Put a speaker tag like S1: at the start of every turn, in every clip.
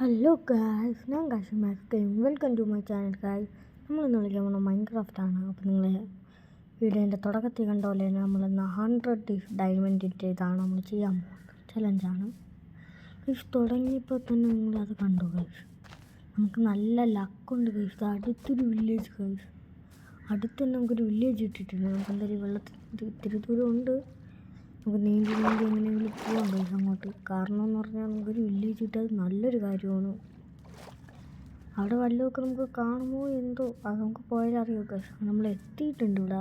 S1: Hello guys, ഞാൻ കാശിമാക്കും welcome to my channel guys. നമ്മളിന്ന് വിളിക്കാൻ പോകുന്ന മൈൻക്രാഫ്റ്റാണ്. അപ്പോൾ നിങ്ങൾ വീഡിയോൻ്റെ തുടക്കത്തിൽ കണ്ട പോലെ തന്നെ നമ്മളിന്ന് 100 ഡയമണ്ടിൻ്റെ ഇതാണ് നമ്മൾ ചെയ്യാൻ പോകുന്നത്. ചലഞ്ചാണ് ഗൈസ്. തുടങ്ങിയപ്പോൾ തന്നെ നിങ്ങളത് കണ്ടു ഗൈസ്. നമുക്ക് നല്ല ലക്കുണ്ട് ഗൈസ്. അടുത്തൊരു വില്ലേജ് ഗൈസ്. അടുത്ത് തന്നെ നമുക്കൊരു വില്ലേജ് ഇട്ടിട്ടുണ്ട്. നമുക്ക് എന്തായാലും വെള്ളത്തിൽ ഇത്തിരി ദൂരം ഉണ്ട്. നമുക്ക് നീന്തി എങ്ങനെയെങ്കിലും പോകാം ഗൈസ് അങ്ങോട്ട്. കാരണം എന്ന് പറഞ്ഞാൽ നമുക്കൊരു വില്ലേജ് കിട്ടിയത് നല്ലൊരു കാര്യമാണ്. അവിടെ വല്ലതൊക്കെ നമുക്ക് കാണുമോ എന്തോ, അത് നമുക്ക് പോയാലറിയോ ഗൈസ്. നമ്മൾ എത്തിയിട്ടുണ്ട് ഇവിടെ.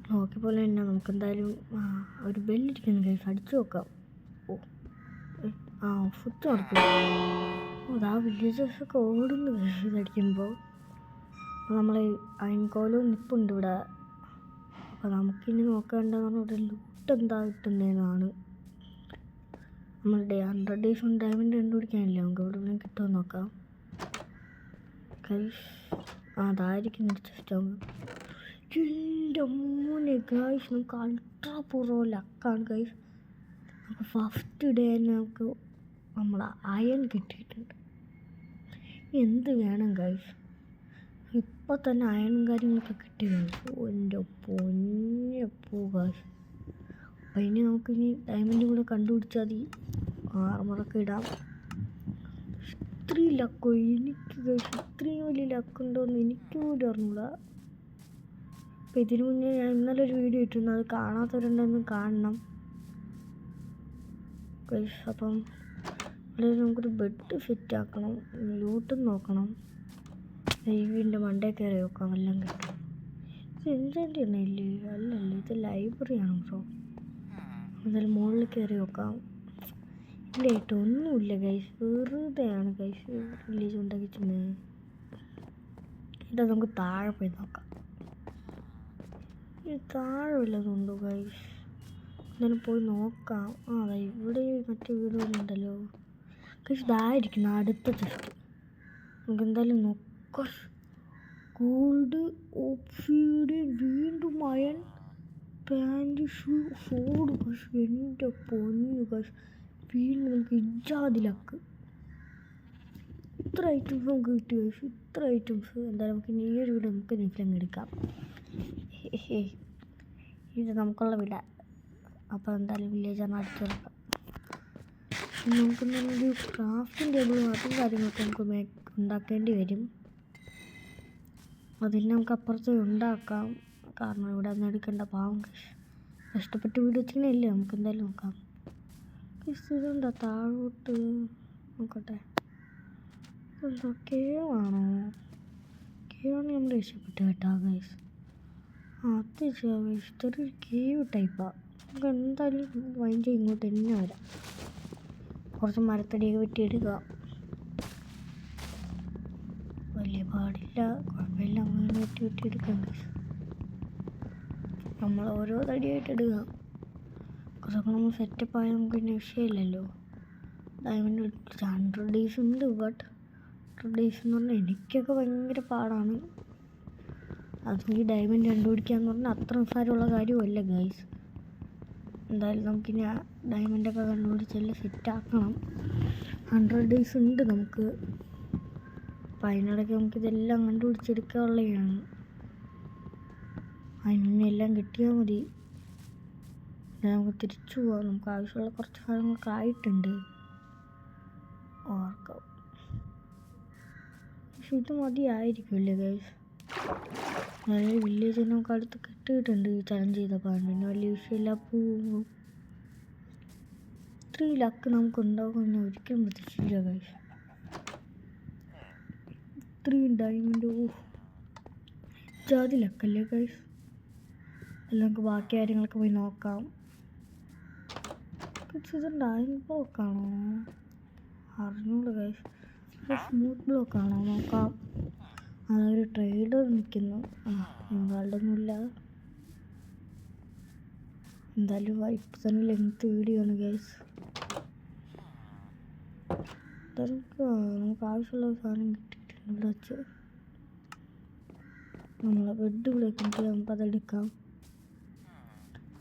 S1: നോക്കി പോലെ തന്നെ നമുക്ക് എന്തായാലും ഒരു ബെല്ലിരിക്കുന്നു ഗൈസ്. അടിച്ചു നോക്കാം. ഫുഡ് നടക്കും. അതാ വില്ലേജേഴ്സൊക്കെ ഓടുന്നു ഗൈസ് ഇതടിക്കുമ്പോൾ. നമ്മൾ അയൻകോലും നിപ്പുണ്ട് ഇവിടെ. അപ്പോൾ നമുക്കിനി നോക്കേണ്ടതെന്ന് പറഞ്ഞാൽ ഇവിടെ ലൂട്ട് എന്താ കിട്ടുന്നതെന്നാണ്. നമ്മളുടെ 100 days കൊണ്ട് ഡയമണ്ട് കണ്ടുപിടിക്കാനില്ല. നമുക്ക് ഇവിടെ ഇവിടെ കിട്ടുമെന്ന് നോക്കാം ഗൈസ്. അതായിരിക്കും സ്റ്റോങ്. എൻ്റെ മോനെ ഗൈസ്, നമുക്ക് അൾട്രാ പ്രോ ലക്കാണ് ഗൈസ്. നമുക്ക് ഫസ്റ്റ് ഡേ തന്നെ നമുക്ക് നമ്മളെ അയൺ കിട്ടിയിട്ടുണ്ട്. എന്ത് വേണം ഗൈസ്. ഇപ്പോൾ തന്നെ അയണും കാര്യങ്ങളൊക്കെ കിട്ടി ഗൈസ്. എൻ്റെ പൊന്നപ്പൂ ഗൈസ്. അപ്പോൾ ഇനി നമുക്കിനി ഡയമണ്ടും കൂടെ കണ്ടുപിടിച്ചാൽ മതി. ആർമറൊക്കെ ഇടാം. ഇത്രയും ലക്കോ എനിക്ക് ഗൈസ്. ഇത്രയും വലിയ ലക്കുണ്ടോയെന്ന് എനിക്ക് പോലും അറിഞ്ഞൂടാ. അപ്പോൾ ഇതിനു മുന്നേ ഞാൻ ഇന്നലെ ഒരു വീഡിയോ ഇട്ടിരുന്നു. അത് കാണാത്തവരുണ്ടെന്ന് കാണണം ഗൈസ്. അപ്പം ഇവിടെ നമുക്കൊരു ബെഡ് സെറ്റ് ആക്കണം. ലൂട്ടും നോക്കണം. വീടിൻ്റെ മണ്ടേ കയറി നോക്കാം എല്ലാം കിട്ടും. ഇത് എന്തിൻ്റെ ഇല്ലേ? അല്ലല്ല, ഇത് ലൈബ്രറിയാണ് ബ്രോ. എന്തായാലും മുകളിൽ കയറി നോക്കാം. ഇല്ല കേട്ടോ, ഒന്നുമില്ല ഗൈസ്. വെറുതെയാണ് ഗൈസ് വില്ലേജ് ഉണ്ടാക്കിച്ചിരുന്നത്. ഇതാ നമുക്ക് താഴെ പോയി നോക്കാം. ഇത് താഴെ വല്ലതുണ്ടോ ഗൈസ്? എന്തായാലും പോയി നോക്കാം. അതെ, ഇവിടെ മറ്റേ വീടുകളുണ്ടല്ലോ ഗൈസ്. ഇതായിരിക്കണം അടുത്ത ചെസ്റ്റ്. നമുക്ക് എന്തായാലും നോക്കാം. ഗോൾഡ്, ഓപ്സിഡിയൻ, വീണ്ടും അയൺ, പാൻറ്, ഷൂ, സോഡ് ഗൈസ്. എൻ്റെ പൊന്നു ഗൈസ്, വീണ്ടും നമുക്ക് ഇജാതി ലക്ക്. ഇത്ര ഐറ്റംസ് നമുക്ക് കിട്ടി ഗൈസ്. ഇത്ര ഐറ്റംസ്. എന്തായാലും നമുക്ക് ഈ ഒരു വീട് നമുക്ക് നെഫിലങ്ങ് എടുക്കാം. ഇത് നമുക്കുള്ള വീട. അപ്പോൾ എന്തായാലും വില്ലേജാണ് അടുത്ത് തുറക്കാം. നമുക്ക് നല്ലൊരു ക്രാഫ്റ്റിംഗ് ടേബിളും അതും കാര്യങ്ങളൊക്കെ നമുക്ക് ഉണ്ടാക്കേണ്ടി വരും. അതിന് നമുക്ക് അപ്പുറത്ത് ഉണ്ടാക്കാം. കാരണം ഇവിടെ നിന്ന് എടുക്കേണ്ട പാവം കഷ്ടപ്പെട്ട് വീട് വെച്ചില്ലേ. നമുക്ക് എന്തായാലും നോക്കാം. ഇതുണ്ടോ താഴോട്ട് നോക്കട്ടെ. ഇതെന്തോ കേവാണോ? കേവാണെങ്കിൽ നമ്മൾ രക്ഷപ്പെട്ടു കേട്ടോ ഗൈസ്. അത് ഇതൊരു കേവ് ടൈപ്പാണ്. നമുക്ക് എന്തായാലും വൈൻഡ് ഇങ്ങോട്ട് തന്നെ വരാം. കുറച്ച് മരത്തടിയൊക്കെ വെട്ടിയെടുക്കുക. വലിയ പാടില്ല, കുഴപ്പമില്ല. അങ്ങനെ വെട്ടിയെടുക്കാം. നമ്മൾ ഓരോ തടിയായിട്ട് ഇടുക. കുറച്ചൊക്കെ നമ്മൾ സെറ്റപ്പായാൽ നമുക്ക് പിന്നെ വിഷയമില്ലല്ലോ. ഡയമണ്ട് 100 days ഉണ്ട്. ബട്ട് 100 days എന്ന് പറഞ്ഞാൽ എനിക്കൊക്കെ ഭയങ്കര പാടാണ്. അതും ഈ ഡയമണ്ട് കണ്ടുപിടിക്കാന്ന് പറഞ്ഞാൽ അത്ര നിസ്സാരമുള്ള കാര്യമല്ല ഗൈസ്. എന്തായാലും നമുക്കിനി ആ ഡയമണ്ടൊക്കെ കണ്ടുപിടിച്ചെല്ലാം സെറ്റാക്കണം. 100 days ഉണ്ട് നമുക്ക്. അപ്പം അതിനിടയ്ക്ക് നമുക്കിതെല്ലാം കണ്ടുപിടിച്ചെടുക്കാനുള്ളതാണ്. അതിനെല്ലാം കിട്ടിയാൽ മതി. നമുക്ക് തിരിച്ചു പോവാം. നമുക്ക് ആവശ്യമുള്ള കുറച്ച് കാര്യങ്ങളൊക്കെ ആയിട്ടുണ്ട്. ഓർക്കാം. പക്ഷെ ഇത് മതിയായിരിക്കുമല്ലേ ഗൈസ്. നല്ലൊരു വില്ലേജ് നമുക്ക് അടുത്ത് കിട്ടിയിട്ടുണ്ട് ഈ ചലഞ്ച് ചെയ്തപ്പോൾ. പിന്നെ വലിയ വിഷയമില്ല. പോകും. ഇത്രയും ലക്ക് നമുക്ക് ഉണ്ടാകുമെന്ന് ഒരിക്കലും പ്രതീക്ഷിച്ചില്ല ഗൈസ്. ഇത്രയും ഡയമണ്ട് ജാതി ലക്കല്ലേ ഗൈസ്. എല്ലാം നമുക്ക് ബാക്കി കാര്യങ്ങളൊക്കെ പോയി നോക്കാം. ഇത് ഡയമണ്ട് ബ്ലോക്കാണോ അറിഞ്ഞൂടെ ഗൈസ്. സ്മൂത്ത് ബ്ലോക്കാണോ നോക്കാം. അതൊരു ട്രേഡർ നിൽക്കുന്നു. നിങ്ങളുടെ ഒന്നുമില്ല. എന്തായാലും ഇപ്പം തന്നെ ലെങ്ത് വീഡിയോ ആണ് ഗൈസ്. നമുക്ക് ആവശ്യമുള്ള സാധനം കിട്ടിയിട്ടുണ്ട് ഇവിടെ വെച്ച്. നമ്മളെ ബെഡ് വിളിക്കുമ്പോൾ നമുക്കതെടുക്കാം.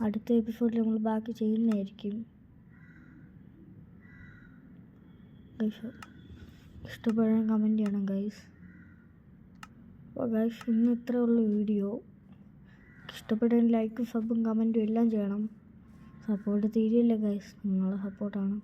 S1: അടുത്ത എപ്പിസോഡിൽ നമ്മൾ ബാക്കി ചെയ്യുന്നതായിരിക്കും. ഗൈസ് ഇഷ്ടപ്പെടാൻ കമൻറ്റ് ചെയ്യണം ഗൈസ്. അപ്പോൾ ഗൈസ് ഇന്ന് ഇത്രയേ ഉള്ളൂ വീഡിയോ. ഇഷ്ടപ്പെടാൻ ലൈക്കും സബും കമൻറ്റും എല്ലാം ചെയ്യണം. സപ്പോർട്ട് തീരെയില്ല ഗൈസ്, നിങ്ങളുടെ സപ്പോർട്ടാണ്.